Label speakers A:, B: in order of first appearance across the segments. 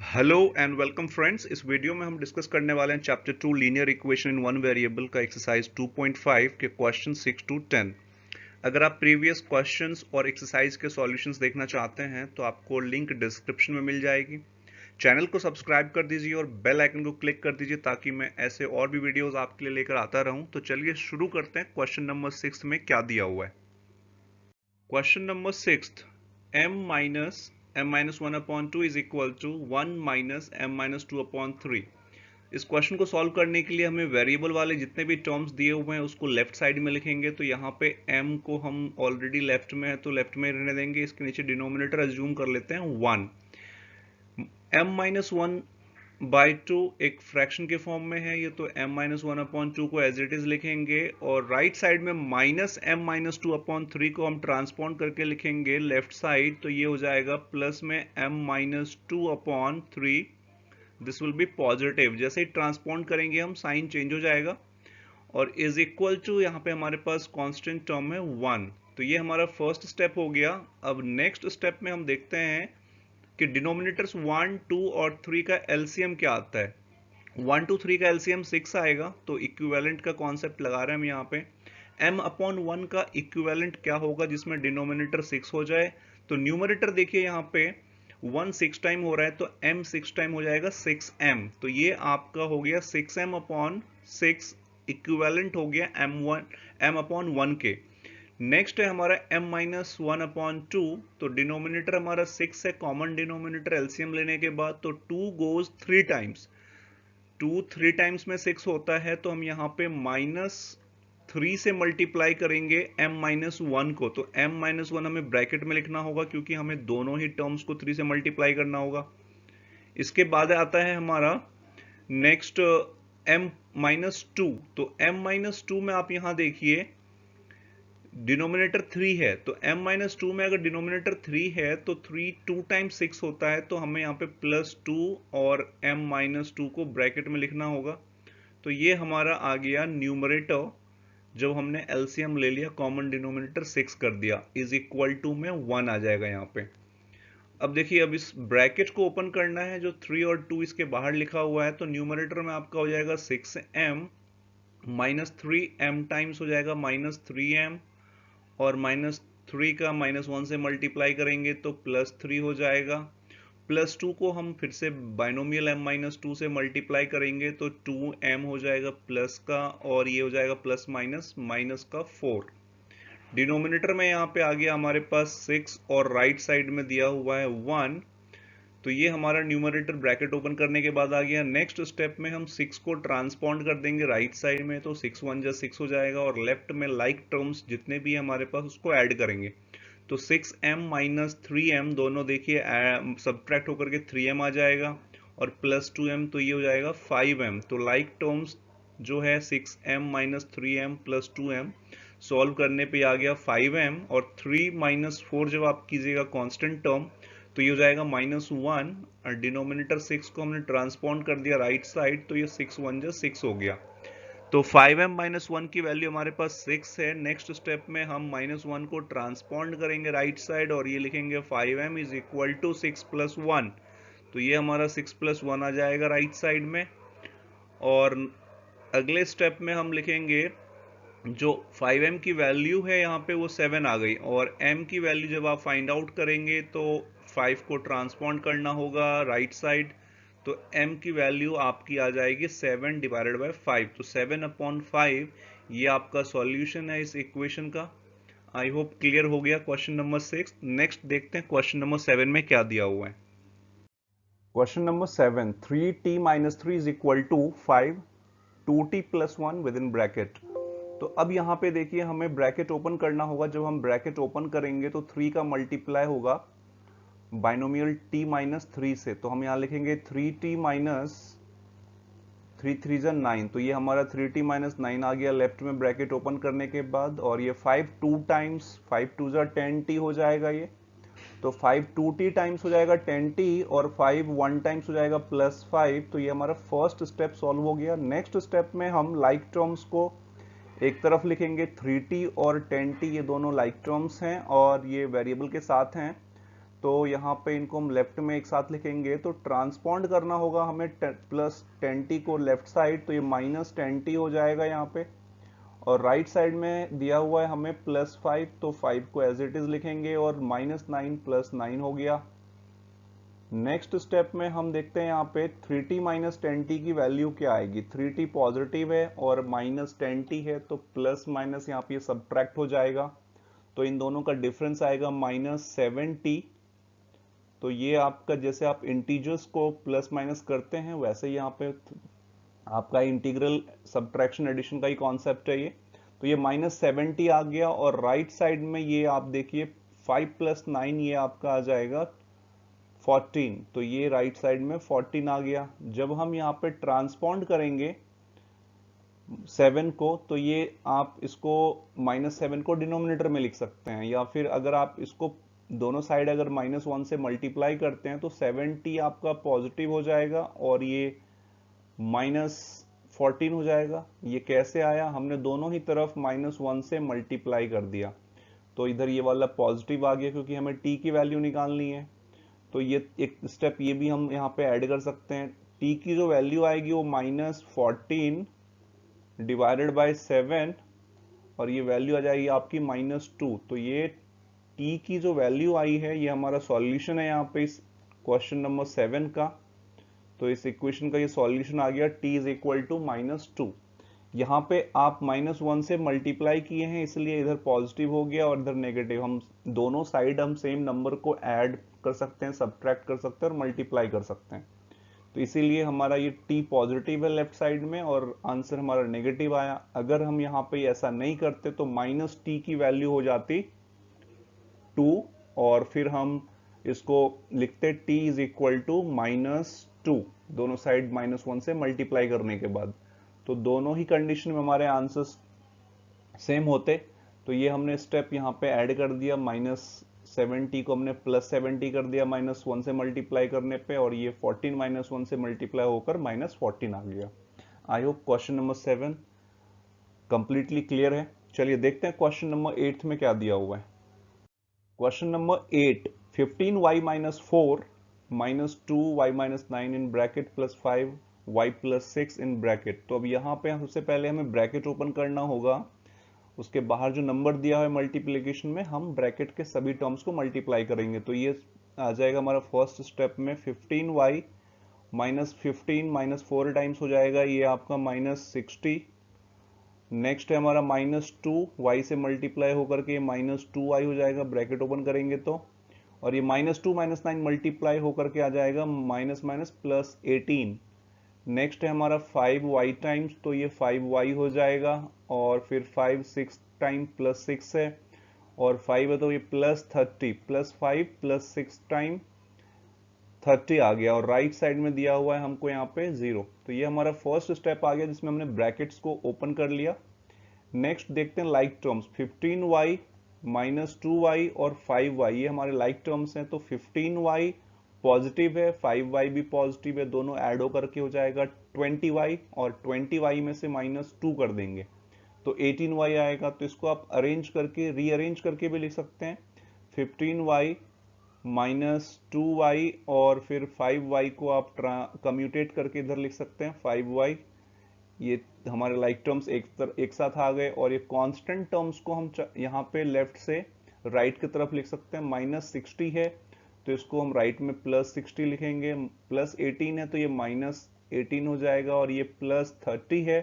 A: Hello and welcome friends. इस video में हम डिस्कस करने वाले हैं chapter 2 linear equation in one variable का एक्सरसाइज 2.5 के क्वेश्चन 6 to 10। अगर आप प्रीवियस क्वेश्चंस और एक्सरसाइज के सॉल्यूशंस देखना चाहते हैं तो आपको लिंक डिस्क्रिप्शन में मिल जाएगी। चैनल को सब्सक्राइब कर दीजिए और बेल आइकन को क्लिक कर दीजिए ताकि मैं ऐसे और भी वीडियोस आपके लिए लेकर आता रहूं। तो चलिए शुरू करते हैं। क्वेश्चन नंबर 6 में क्या दिया हुआ है। Question number 6, m upon 2 is equal to 1 minus m-2 upon 3। इस क्वेश्चन को सॉल्व करने के लिए हमें वेरिएबल वाले जितने भी टर्म्स दिए हुए हैं उसको लेफ्ट साइड में लिखेंगे। तो यहाँ पे m को हम ऑलरेडी लेफ्ट में है तो लेफ्ट में रहने देंगे। इसके नीचे डिनोमिनेटर अज्यूम कर लेते हैं 1। m-1/2 एक फ्रैक्शन के फॉर्म में है ये, तो m-1 अपॉन 2 को एज इट इज लिखेंगे और राइट साइड में माइनस m-2 अपॉन 3 को हम ट्रांसपॉन्ड करके लिखेंगे लेफ्ट साइड। तो ये हो जाएगा प्लस में m-2 upon 3। This will be positive. जैसे ही ट्रांसपॉन्ड करेंगे हम साइन चेंज हो जाएगा और इज इक्वल टू यहाँ पे हमारे पास कांस्टेंट टर्म है 1। तो ये हमारा फर्स्ट स्टेप हो गया। अब नेक्स्ट स्टेप में हम देखते हैं कि डिनोमिनेटर्स 1, 2 और 3 का एलसीएम क्या आता है। 1, 2, 3 का एलसीएम 6 आएगा। तो इक्विवेलेंट का कॉन्सेप्ट लगा रहे हैं हम यहाँ पे। m अपॉन 1 का इक्विवेलेंट क्या होगा जिसमें डिनोमिनेटर 6 हो जाए। तो न्यूमरेटर देखिए यहाँ पे 1 6 टाइम हो रहा है तो m 6 टाइम हो जाएगा 6m। तो ये आपका हो गया 6m अपॉन 6 इक्विवेलेंट हो गया m अपॉन 1 के। नेक्स्ट है हमारा m-1 अपॉन 2। तो डिनोमिनेटर हमारा 6 है, कॉमन डिनोमिनेटर एलसीएम लेने के बाद तो 2 गोज 3 टाइम्स। 2 3 टाइम्स में 6 होता है तो हम यहाँ पे -3 से मल्टीप्लाई करेंगे m-1 को। तो m-1 हमें ब्रैकेट में लिखना होगा क्योंकि हमें दोनों ही टर्म्स को 3 से मल्टीप्लाई करना होगा। इसके बाद आता है हमारा नेक्स्ट m-2। तो m-2 में आप यहां देखिए डिनोमिनेटर 3 है तो m-2 में अगर डिनोमिनेटर 3 है तो 3 2 टाइम्स 6 होता है तो हमें यहाँ पे +2 और m-2 को ब्रैकेट में लिखना होगा। तो ये हमारा आ गया न्यूमरेटर। जब हमने एलसीएम ले लिया कॉमन डिनोमिनेटर 6 कर दिया इज इक्वल टू में 1 आ जाएगा यहाँ पे। अब देखिए अब इस ब्रैकेट को ओपन करना है जो 3 और 2 इसके बाहर लिखा हुआ है। तो न्यूमरेटर में आपका हो जाएगा 6m -3m टाइम्स हो जाएगा -3m और -3 का -1 से मल्टीप्लाई करेंगे तो +3 हो जाएगा। +2 को हम फिर से बाइनोमियल m-2 से मल्टीप्लाई करेंगे तो 2m हो जाएगा प्लस का और ये हो जाएगा प्लस माइनस का 4। डिनोमिनेटर में यहाँ पे आ गया हमारे पास 6 और राइट साइड में दिया हुआ है 1। तो ये हमारा न्यूमरेटर ब्रैकेट ओपन करने के बाद आ गया। नेक्स्ट स्टेप में हम 6 को ट्रांसपॉन्ड कर देंगे राइट साइड में तो 6 1 जा 6 हो जाएगा और लेफ्ट में लाइक टर्म्स जितने भी हमारे पास उसको ऐड करेंगे। तो 6m -3m दोनों देखिए सब्ट्रैक्ट होकर के 3m आ जाएगा और +2m तो ये हो जाएगा 5m। तो लाइक टर्म्स जो है 6m -3m +2m सॉल्व करने पे आ गया 5m और 3 - 4 जब आप कीजिएगा कांस्टेंट टर्म तो ये हो जाएगा -1 और डिनोमिनेटर 6 को हमने ट्रांसपॉन्ड कर दिया राइट साइड तो ये 6 1 जा 6 हो गया। तो 5m -1 की वैल्यू हमारे पास 6 है। नेक्स्ट स्टेप में हम -1 को ट्रांसपॉन्ड करेंगे राइट साइड और ये लिखेंगे 5m इज इक्वल टू 6 + 1। तो ये हमारा 6 + 1 आ जाएगा राइट साइड में। और अगले स्टेप में हम लिखेंगे जो 5m की वैल्यू है यहाँ पे वो 7 आ गई और m की वैल्यू जब आप फाइंड आउट करेंगे तो 5 को ट्रांसपॉन्ड करना होगा राइट साइड। तो m की वैल्यू आपकी आ जाएगी 7 डिवाइडेड बाय 5। तो 7/5 ये आपका सॉल्यूशन है इस इक्वेशन का। आई होप क्लियर हो गया क्वेश्चन नंबर 6। नेक्स्ट देखते हैं क्वेश्चन नंबर 7 में क्या दिया हुआ है। Question number 7, 3t - 3 is equal to 5 2t + 1 within bracket. तो अब यहाँ पे देखिए हमें ब्रैकेट ओपन करना होगा। जब हम ब्रैकेट ओपन करेंगे तो 3 का मल्टीप्लाई होगा बाइनोमियल t - 3 से। तो हम यहाँ लिखेंगे 3t - 3 3 जा 9। तो ये हमारा 3t - 9 आ गया लेफ्ट में ब्रैकेट ओपन करने के बाद। और ये 5 2 टाइम्स 5 2 जा 10t हो जाएगा ये। तो 5 2t टाइम्स हो जाएगा 10t और 5 1 टाइम्स हो जाएगा +5। तो ये हमारा फर्स्ट स्टेप सॉल्व हो गया। नेक्स्ट स्टेप में हम लाइक टर्म्स को एक तरफ लिखेंगे 3t और 10t ये दोनों लाइक टर्म्स हैं और ये वेरिएबल के साथ हैं। तो यहाँ पे इनको हम लेफ्ट में एक साथ लिखेंगे, तो ट्रांसपॉन्ड करना होगा हमें प्लस 10t को लेफ्ट साइड, तो ये माइनस 10t हो जाएगा यहाँ पे। और राइट साइड में दिया हुआ है हमें +5, तो 5 को एज इट इज लिखेंगे और -9 + 9 हो गया। नेक्स्ट स्टेप में हम देखते हैं यहाँ पे 3t - 10t की वैल्यू क्या आएगी। 3t पॉजिटिव है और -10t है, तो प्लस माइनस यहाँ पे सब्ट्रैक्ट हो जाएगा, तो इन दोनों का डिफरेंस आएगा -7t। तो ये आपका, जैसे आप इंटीजर्स को प्लस माइनस करते हैं, वैसे यहाँ पे आपका इंटीग्रल सब्ट्रैक्शन एडिशन का ही कॉन्सेप्ट है ये। तो ये -7t आ गया, और राइट साइड में ये आप देखिए 5 + 9 ये आपका आ जाएगा 14, तो ये राइट साइड में 14 आ गया। जब हम यहाँ पे ट्रांसपॉन्ड करेंगे 7 को, तो ये आप इसको -7 को डिनोमिनेटर में लिख सकते हैं, या फिर अगर आप इसको दोनों साइड अगर -1 से मल्टीप्लाई करते हैं तो 7t आपका पॉजिटिव हो जाएगा और ये -14 हो जाएगा। ये कैसे आया, हमने दोनों ही तरफ -1 से मल्टीप्लाई कर दिया, तो इधर ये वाला पॉजिटिव आ गया क्योंकि हमें t की वैल्यू निकालनी है। तो ये एक स्टेप ये भी हम यहाँ पे ऐड कर सकते हैं। t की जो वैल्यू आएगी वो -14 डिवाइडेड बाय 7, और ये वैल्यू आ जाएगी आपकी -2। तो ये t की जो वैल्यू आई है, ये हमारा सॉल्यूशन है यहाँ पे इस क्वेश्चन नंबर 7 का। तो इस इक्वेशन का ये सॉल्यूशन आ गया t = -2। यहाँ पे आप -1 से मल्टीप्लाई किए हैं, इसलिए इधर पॉजिटिव हो गया और इधर नेगेटिव। हम दोनों साइड हम सेम नंबर को ऐड कर सकते हैं, सब्ट्रैक्ट कर सकते हैं और मल्टीप्लाई कर सकते हैं। तो इसीलिए हमारा ये t पॉजिटिव है लेफ्ट साइड में और आंसर हमारा नेगेटिव आया। अगर हम यहाँ पे ऐसा नहीं करते तो -t की वैल्यू हो जाती 2, और फिर हम इसको लिखते t = -2, दोनों साइड -1 से मल्टीप्लाई करने के बाद। तो दोनों ही कंडीशन में हमारे आंसर्स सेम होते। तो ये हमने स्टेप यहाँ पे ऐड कर दिया, -7t को हमने +7t कर दिया -1 से मल्टीप्लाई करने पे, और ये 14 -1 से मल्टीप्लाई होकर -14 आ गया। I hope question number 7 completely clear है। चलिए देखते हैं क्वेश्चन नंबर 8 में क्या दिया हुआ है। Question number 8, 15y - 4 - 2y - 9 in bracket +5y + 6 in bracket. तो अब यहाँ पे सबसे पहले हमें ब्रैकेट ओपन करना होगा, उसके बाहर जो नंबर दिया है मल्टीप्लिकेशन में, हम ब्रैकेट के सभी टर्म्स को मल्टीप्लाई करेंगे। तो ये आ जाएगा हमारा फर्स्ट स्टेप में 15y - 15 - 4 टाइम्स हो जाएगा, ये आपका -60। नेक्स्ट है हमारा -2y से मल्टीप्लाई होकर के -2y हो जाएगा, ब्रैकेट ओपन करेंगे तो। और ये -2 - 9 मल्टीप्लाई होकर के आ जाएगा +18। नेक्स्ट है हमारा 5y टाइम्स, तो ये 5y हो जाएगा, और फिर 5 6 टाइम +6 है, और 5 है तो ये +30, +5 +6 टाइम 30 आ गया, और राइट साइड में दिया हुआ है हमको यहाँ पे 0। तो ये हमारा फर्स्ट स्टेप आ गया जिसमें हमने ब्रैकेट्स को ओपन कर लिया। नेक्स्ट देखते हैं लाइक टर्म्स, 15y - 2y और 5y, ये हमारे लाइक टर्म्स हैं। तो 15y पॉजिटिव है, 5y भी पॉजिटिव है, दोनों ऐड होकर के हो जाएगा 20y, और 20y में से -2 कर देंगे तो 18y आएगा। तो इसको आप अरेंज करके, रीअरेंज करके भी लिख सकते हैं, 15y -2y और फिर 5y को आप कम्यूटेट करके इधर लिख सकते हैं 5y। ये हमारे लाइक टर्म्स एक साथ आ गए, और ये कांस्टेंट टर्म्स को हम यहाँ पे लेफ्ट से राइट की तरफ लिख सकते हैं। -60 है तो इसको हम राइट में +60 लिखेंगे, +18 है तो ये -18 हो जाएगा, और ये +30 है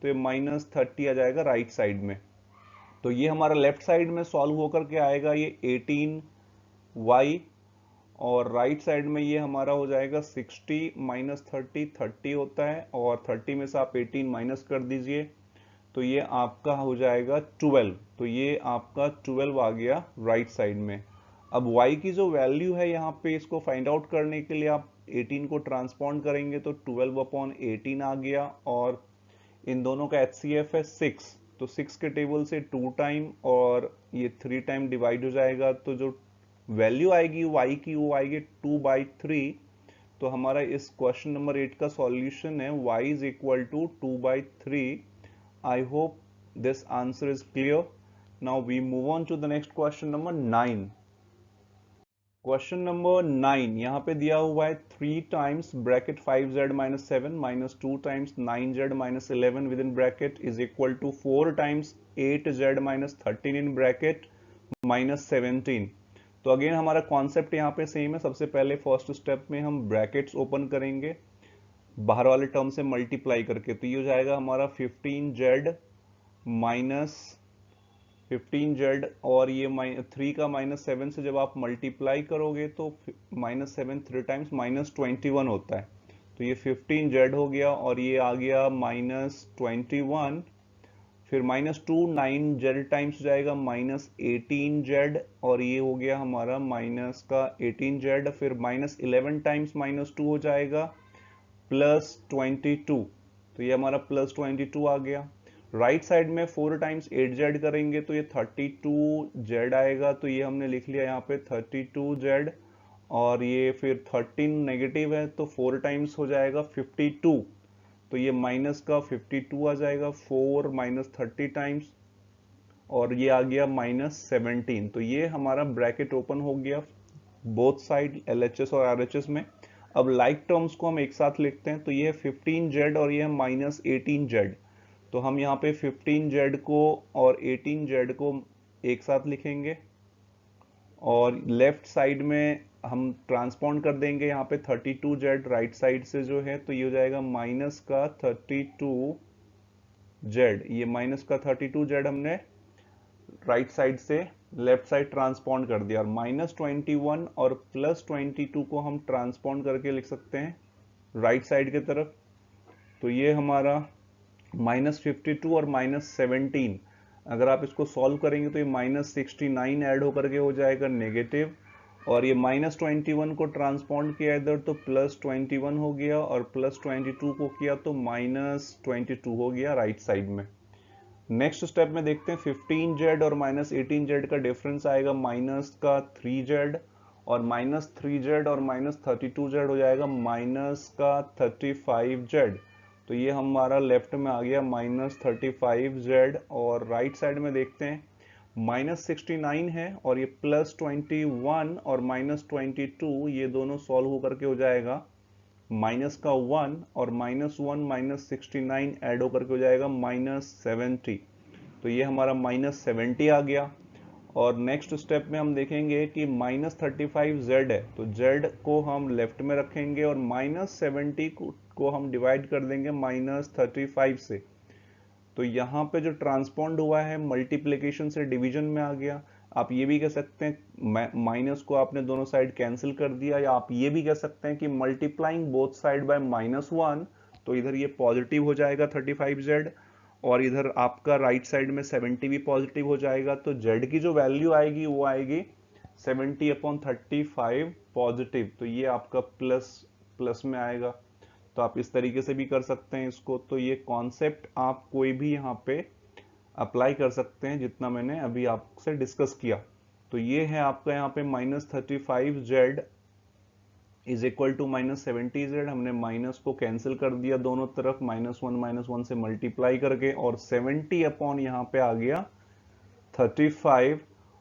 A: तो ये -30 आ जाएगा राइट साइड में। तो ये हमारा लेफ्ट साइड में सॉल्व होकर के आएगा ये 18y, और राइट साइड में ये हमारा हो जाएगा 60 - 30, 30 होता है, और 30 में से आप 18 माइनस कर दीजिए, तो ये आपका हो जाएगा 12। तो ये आपका 12 आ गया राइट साइड में। अब y की जो वैल्यू है यहाँ पे, इसको फाइंड आउट करने के लिए आप 18 को ट्रांसपॉन्ड करेंगे तो 12/18 आ गया, और इन दोनों का HCF है 6, तो 6 के टेबल से 2 टाइम और ये 3 टाइम डिवाइड हो जाएगा, तो जो वैल्यू आएगी y की वो आएगी 2/3। तो हमारा इस क्वेश्चन नंबर 8 का सॉल्यूशन है y = 2/3। I hope this answer is clear. Now we move on to the next question number 9. Question number 9 यहाँ पे दिया हुआ है 3 times bracket 5z minus 7 minus 2 times 9z minus 11 within bracket is equal to 4 times 8z minus 13 in bracket minus 17। तो again हमारा concept यहाँ पे same है। सबसे पहले फर्स्ट स्टेप में हम ब्रैकेट्स ओपन करेंगे बाहर वाले टर्म से मल्टीप्लाई करके, तो ये हो जाएगा हमारा 15z माइनस 15z और ये 3 का माइनस 7 से जब आप मल्टीप्लाई करोगे तो माइनस 7 3 टाइम्स माइनस 21 होता है। तो ये 15z हो गया और ये आ गया माइनस 21, फिर माइनस 2 9z टाइम्स जाएगा माइनस 18z और ये हो गया हमारा माइनस का 18z, फिर माइनस 11 टाइम्स माइनस 2 हो जाएगा प्लस 22, तो ये हमारा प्लस 22 आ गया। राइट साइड में 4 टाइम्स 8z करेंगे तो ये 32z आएगा, तो ये हमने लिख लिया यहाँ पे 32z और ये फिर 13 नेगेटिव है तो 4 टाइम्स हो जाएगा 52, तो ये माइनस का 52 आ जाएगा 4 माइनस 30 टाइम्स और ये आ गया माइनस 17। तो ये हमारा ब्रैकेट ओपन हो गया बोथ साइड LHS और RHS में। अब लाइक टर्म्स को हम एक साथ लिखते हैं, तो ये है 15z और ये है माइनस 18z। तो हम यहाँ पे 15z को और 18z को एक साथ लिखेंगे और लेफ्ट साइड में हम ट्रांसपॉन्ड कर देंगे यहाँ पे 32z राइट साइड से जो है, तो ये हो जाएगा माइनस का 32z। ये माइनस का 32z हमने राइट साइड से लेफ्ट साइड ट्रांसपॉन्ड कर दिया और माइनस 21 और प्लस 22 को हम ट्रांसपॉन्ड करके लिख सकते हैं राइट साइड की तरफ। तो ये हमारा माइनस 52 और माइनस 17, अगर आप इसको सॉल्व करेंगे तो ये माइनस 69 ऐड होकर के हो जाएगा नेगेटिव और ये माइनस 21 को ट्रांसपॉन्ड किया इधर तो प्लस 21 हो गया और प्लस 22 को किया तो माइनस 22 हो गया राइट साइड में। नेक्स्ट स्टेप में देखते हैं 15z और माइनस 18z का डिफरेंस आएगा माइनस का 3z और माइनस 3z और माइनस 32z हो जाएगा माइनस का 35z। तो ये हमारा लेफ्ट में आ गया माइनस 35z और राइट साइड में देखते हैं माइनस 69 है और ये प्लस 21 और माइनस 22, ये दोनों सॉल्व होकर के हो जाएगा माइनस का 1 और माइनस 1 माइनस 69 ऐड होकर के हो जाएगा माइनस 70। तो ये हमारा माइनस 70 आ गया। और नेक्स्ट स्टेप में हम देखेंगे कि माइनस 35z है तो z को हम लेफ्ट में रखेंगे और माइनस 70 को हम डिवाइड कर देंगे माइनस 35 से। तो यहाँ पे जो ट्रांसपॉन्ड हुआ है मल्टीप्लिकेशन से डिवीजन में आ गया। आप ये भी कह सकते हैं माइनस को आपने दोनों साइड कैंसिल कर दिया, या आप ये भी कह सकते हैं कि multiplying both side by minus 1, तो इधर ये पॉजिटिव हो जाएगा 35z और इधर आपका राइट साइड में 70 भी पॉजिटिव हो जाएगा। तो z की जो वैल्यू आएगी वो आएगी 70/35 पॉजिटिव, तो ये आपका प्लस में आएगा। तो आप इस तरीके से भी कर सकते हैं इसको। तो ये कॉन्सेप्ट आप कोई भी यहाँ पे अप्लाई कर सकते हैं जितना मैंने अभी आपसे डिस्कस किया। तो ये है आपका यहाँ पे minus 35z is equal to minus 70z। हमने माइनस को कैंसिल कर दिया दोनों तरफ माइनस वन से मल्टीप्लाई करके और 70 अपॉन यहाँ पे आ गया 35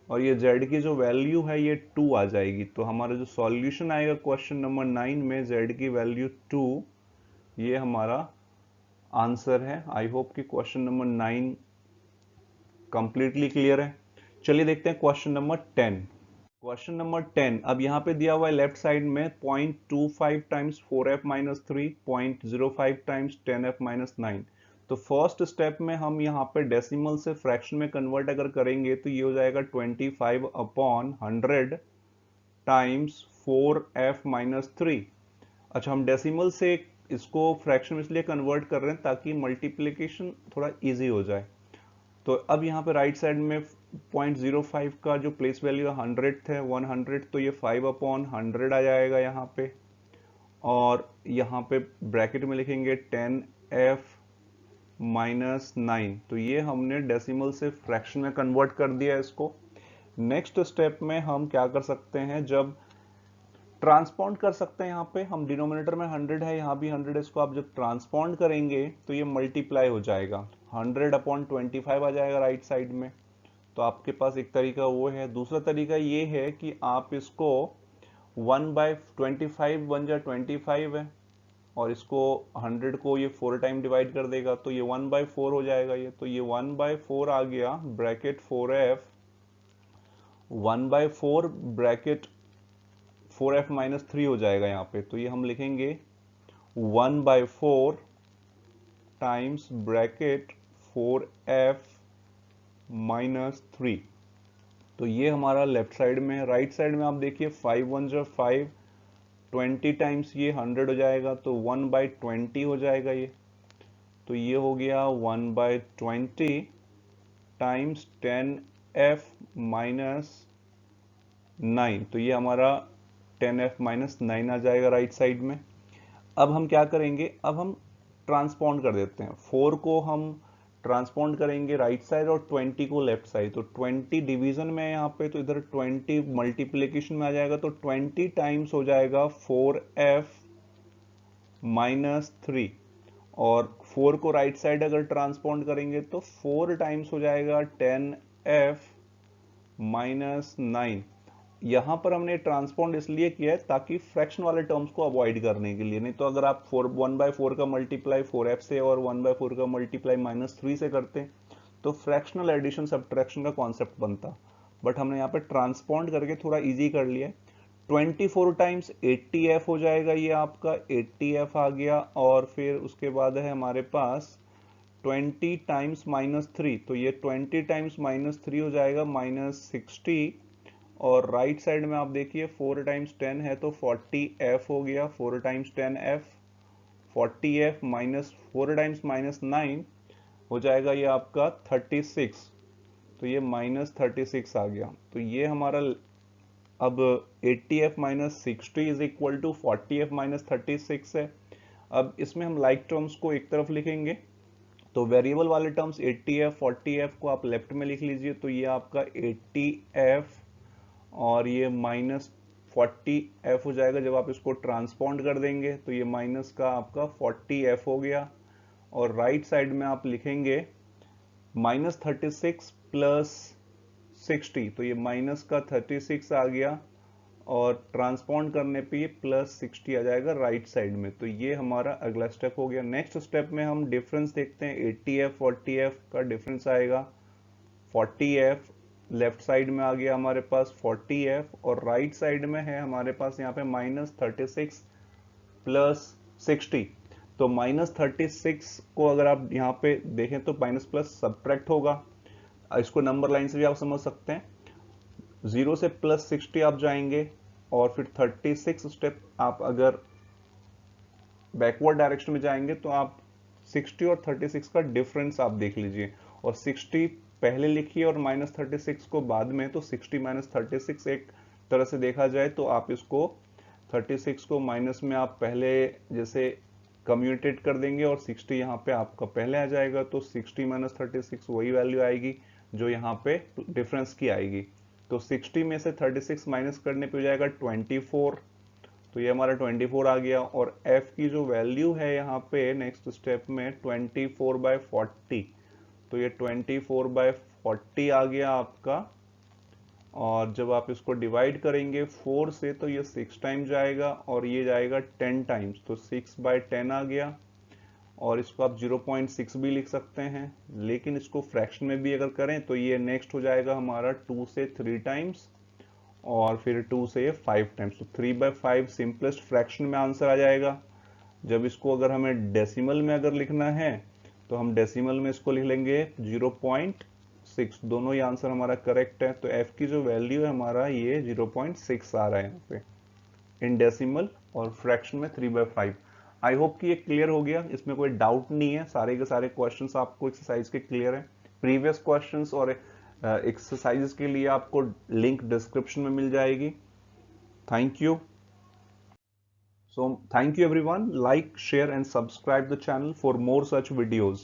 A: और ये z की जो वैल्यू है ये 2 आ जाएगी। तो हमारा जो सॉल्यूशन आएगा क्वेश्चन नंबर 9 में z की वैल्यू 2, ये हमारा आंसर है। आई होप कि क्वेश्चन नंबर 9 कंप्लीटली क्लियर है। चलिए देखते हैं क्वेश्चन नंबर 10। क्वेश्चन नंबर 10 अब यहाँ पे दिया हुआ है लेफ्ट साइड में 0.25 times 4f minus 3, 0.05 times 10f minus 9। तो फर्स्ट स्टेप में हम यहाँ पे डेसिमल से फ्रैक्शन में कन्वर्ट अगर करेंगे तो ये हो जाएगा 25 अपॉन 100 टाइम्स 4f माइनस 3। अच्छा, हम डेसिमल से इसको फ्रैक्शन में इसलिए कन्वर्ट कर रहे हैं ताकि मल्टीप्लिकेशन थोड़ा इजी हो जाए। तो अब यहाँ पे राइट साइड में 0.05 का जो प्लेस वैल्यू 100 थे 100, तो ये 5 अपॉन 100 आ जाएगा यहाँ पे और यहाँ पे ब्रैकेट में लिखेंगे 10f माइनस 9। तो ये हमने डेसिमल से फ्रैक्शन में कन्वर्ट कर दिया इसको। नेक्स्ट स्टेप में हम क्या कर सकते हैं, जब ट्रांसपॉन्ड कर सकते हैं, यहाँ पे हम डिनोमिनेटर में 100 है यहाँ भी 100 है, इसको आप जब ट्रांसपॉन्ड करेंगे तो ये मल्टीप्लाई हो जाएगा 100 अपॉन 25 आ जाएगा राइट साइड में। तो आपके पास एक तरीका वो है। दूसरा तरीका ये है कि आप इसको 1/25 बन जा 25 है, और इसको 100 को ये 4 टाइम डिवाइड कर देगा तो ये 1/4 हो जाएगा ये, तो ये 1/4 आ गया bracket 4f, 1/4 bracket 4f minus 3 हो जाएगा यहाँ पे, तो ये हम लिखेंगे 1/4 टाइम्स ब्रैकेट 4f माइनस 3। तो ये हमारा लेफ्ट साइड में है। राइट साइड में आप देखिए 5 1 जो 5, 20 टाइम्स ये 100 हो जाएगा तो 1/20 हो जाएगा ये, तो ये हो गया 1/20 टाइम्स 10f माइनस 9, तो ये हमारा 10f माइनस 9 आ जाएगा राइट साइड में। अब हम क्या करेंगे, अब हम ट्रांसपॉन्ड कर देते हैं, 4 को हम ट्रांसपॉन्ड करेंगे राइट साइड और 20 को लेफ्ट साइड, तो 20 डिवीजन में यहाँ पे, तो इधर 20 मल्टीप्लीकेशन में आ जाएगा, तो 20 टाइम्स हो जाएगा 4f माइनस 3, और 4 को राइट साइड अगर ट्रांसपॉन्ड करेंगे तो 4 टाइम्स हो जाएगा 10f माइनस 9। यहां पर हमने ट्रांसपॉन्ड इसलिए किया है ताकि फ्रैक्शन वाले टर्म्स को अवॉइड करने के लिए, नहीं तो अगर आप 1/4 का मल्टीप्लाई 4f से और 1/4 का मल्टीप्लाई -3 से करते तो फ्रैक्शनल एडिशन सब्ट्रैक्शन का कॉन्सेप्ट बनता, बट हमने यहाँ पे ट्रांसपॉन्ड करके थोड़ा इजी कर लिया। 24 टाइम्स 80f हो जाएगा, ये आपका 80f आ गया, और फिर उसके बाद है हमारे पास 20 टाइम्स -3, तो ये 20 टाइम्स -3 हो जाएगा -60, और राइट साइड में आप देखिए 4 टाइम्स 10 है तो 40f हो गया, 4 times 10f 40f minus 4 times -9 हो जाएगा ये आपका 36, तो ये -36 आ गया, तो ये हमारा अब 80f minus 60 is equal to 40f minus 36 है। अब इसमें हम लाइक टर्म्स को एक तरफ लिखेंगे, तो वेरिएबल वाले टर्म्स 80f 40f को आप लेफ्ट में लिख लीजिए, तो ये आपका 80f और ये -40f हो जाएगा, जब आप इसको ट्रांसपॉन्ड कर देंगे तो ये माइनस का आपका 40f हो गया, और राइट साइड में आप लिखेंगे -36 प्लस 60, तो ये माइनस का 36 आ गया, और ट्रांसपॉन्ड करने पे ये प्लस 60 आ जाएगा राइट साइड में, तो ये हमारा अगला स्टेप हो गया। नेक्स्ट स्टेप में हम डिफरेंस देखते हैं, 80f 40f का डिफरेंस आएगा, 40f लेफ्ट साइड में आ गया हमारे पास 40f, और राइट साइड में है हमारे पास यहाँ पे -36 प्लस 60, तो -36 को अगर आप यहाँ पे देखें तो माइनस प्लस सब्ट्रैक्ट होगा, इसको नंबर लाइन से भी आप समझ सकते हैं, 0 से +60 आप जाएंगे, और फिर 36 स्टेप आप अगर बैकवर्ड डायरेक्शन में जाएंगे तो आप 60 और 36 का डिफरेंस आप देख लीजिए, और 60 पहले लिखिए और -36 को बाद में, तो 60 - 36 एक तरह से देखा जाए तो आप इसको 36 को माइनस में आप पहले जैसे कम्यूटेट कर देंगे, और 60 यहाँ पे आपका पहले आ जाएगा, तो 60 - 36 वही वैल्यू आएगी जो यहाँ पे डिफरेंस की आएगी, तो 60 में से 36 माइनस करने पे हो जाएगा 24, तो ये हमारा 24 आ गया, और f की जो वैल्यू है यहाँ पे नेक्स्ट स्टेप में 24/40, तो ये 24/40 आ गया आपका, और जब आप इसको डिवाइड करेंगे 4 से तो ये 6 टाइम जाएगा, और ये जाएगा 10 टाइम्स, तो 6/10 आ गया, और इसको आप 0.6 भी लिख सकते हैं, लेकिन इसको फ्रैक्शन में भी अगर करें तो ये नेक्स्ट हो जाएगा हमारा 2 से 3 टाइम्स, और फिर 2 से 5 टाइम्स, तो 3/5 सिंपलेस्ट फ्रैक्शन में आंसर आ जाएगा। जब इसको अगर हमें डेसिमल में अगर लिखना है तो हम डेसिमल में इसको लिख लेंगे 0.6, दोनों ही आंसर हमारा करेक्ट है, तो f की जो वैल्यू है हमारा ये 0.6 आ रहा है यहाँ पे इन डेसिमल, और फ्रैक्शन में 3/5। आई होप कि ये क्लियर हो गया, इसमें कोई डाउट नहीं है, सारे के सारे क्वेश्चंस आपको एक्सरसाइज के क्लियर हैं। प्रीवियस क्वेश्चंस और एक्सरसाइजेस के लिए आपको लिंक डिस्क्रिप्शन में मिल जाएगी। Thank you. So thank you everyone, like, share and subscribe the channel for more such videos.